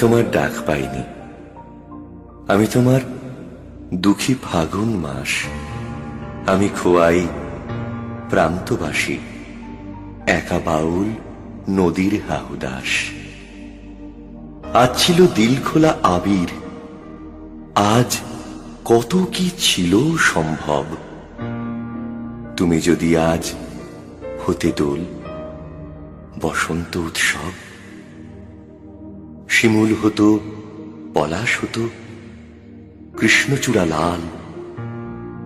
তোমার ডাক পাইনি, আমি তোমার দুঃখী ফাগুন মাস। আমি খোয়াই প্রান্তবাসী, একা বাউল নদীর হাহুদাস। আজ ছিল দিল খোলা আবির, আজ কত কি ছিল সম্ভব। তুমি যদি আজ হতে দোল, বসন্ত উৎসব। শিমুল হতো, পলাশ হতো, কৃষ্ণচূড়া লাল।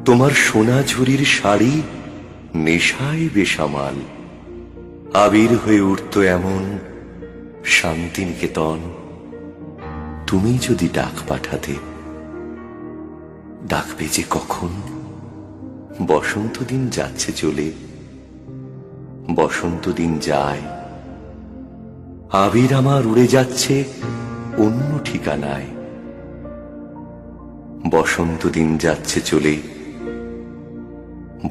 তোমার সোনা ঝুরির শাড়ি নেশায় বেসামাল। আবির হয়ে উঠত এমন শান্তিনিকেতন। তুমি যদি ডাক পাঠাতে, ডাকবে যে কখন? বসন্ত দিন যাচ্ছে চলে, বসন্ত দিন যায়, আবির আমার উড়ে যাচ্ছে অন্য ঠিকানায়। বসন্ত দিন যাচ্ছে চলে,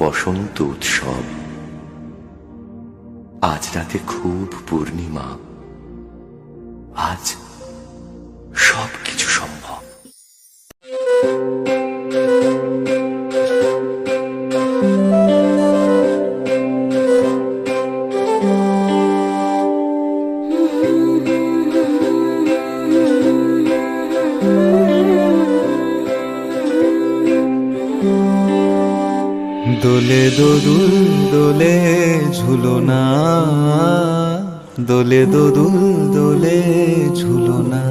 বসন্ত উৎসব। আজ রাতে খুব পূর্ণিমা, আজ সব কিছু সম্ভব। দোলে দোদুল দোলে ঝুলনা, দোলে দোদুল দোলে ঝুলনা।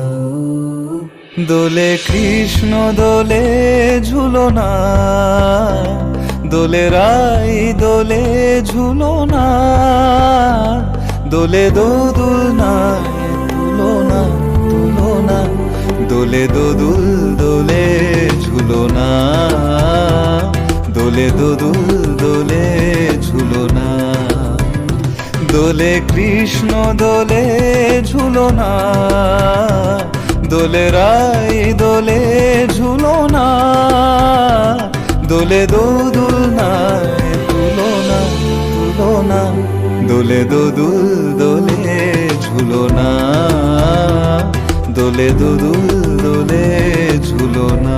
দোলে কৃষ্ণ দোলে ঝুলনা, দোলে রাই দোলে ঝুলনা। দোলে দোদুল নাই তুলনা তুলনা, দোলে দোদুল দোলে ঝুলনা, দোলে দোদুল দোলে ঝুলনা। দোলে কৃষ্ণ দোলে ঝুলনা, দোলে রাই দোলে ঝুলনা। দোলে দোদুল নাই তুলনা তুলনা, দোলে দোদুল দোলে ঝুলনা, দোলে দোদুল দোলে ঝুলনা।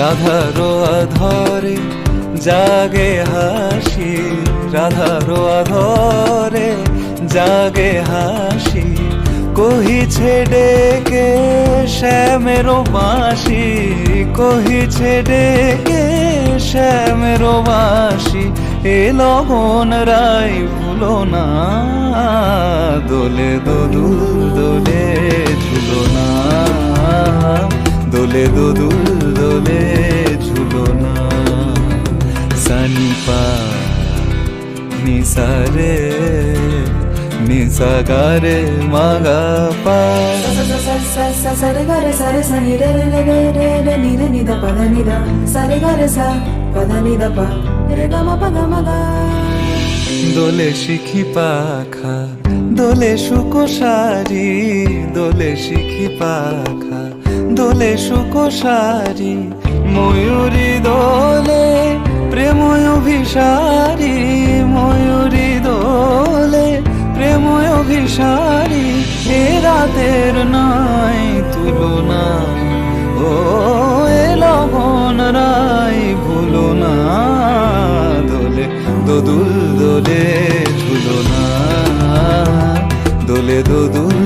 রাধারো আধরে জাগে হাসি, রাধারো আধরে জাগে হাসি। কহিছে ডেকে শ্যামেরো বাঁশি, কহিছে ডেকে শ্যামেরো বাঁশি। এ লগন রাই ভুলো না, দোলে দোদুল দোলে ঝুলনা, দোলে দোদুল দোলে ঝুলনা। সানিপা নিসারে নিসাগারে মাগা পা। সরে গরে সরে সনি রে রে রে রে রে নি রে নি দা পা ধা নি দা। সরে গরে সা পা ধা নি দা পা রে গা মা পা গা মা গা। দোলে শিখি পাখা দোলে সুকোসারি, দোলে শিখি পাখা দোলে সুকোসারি। ময়ূরী দোলে প্রেময় অভিসারী, ময়ূরী দোলে প্রেময় অভিসারী। এ রাতের নাই তুলনা, ও এ লগন রাই ভুলো না। দোলে দোদুল দোলে ঝুলনা, দোলে দোদুল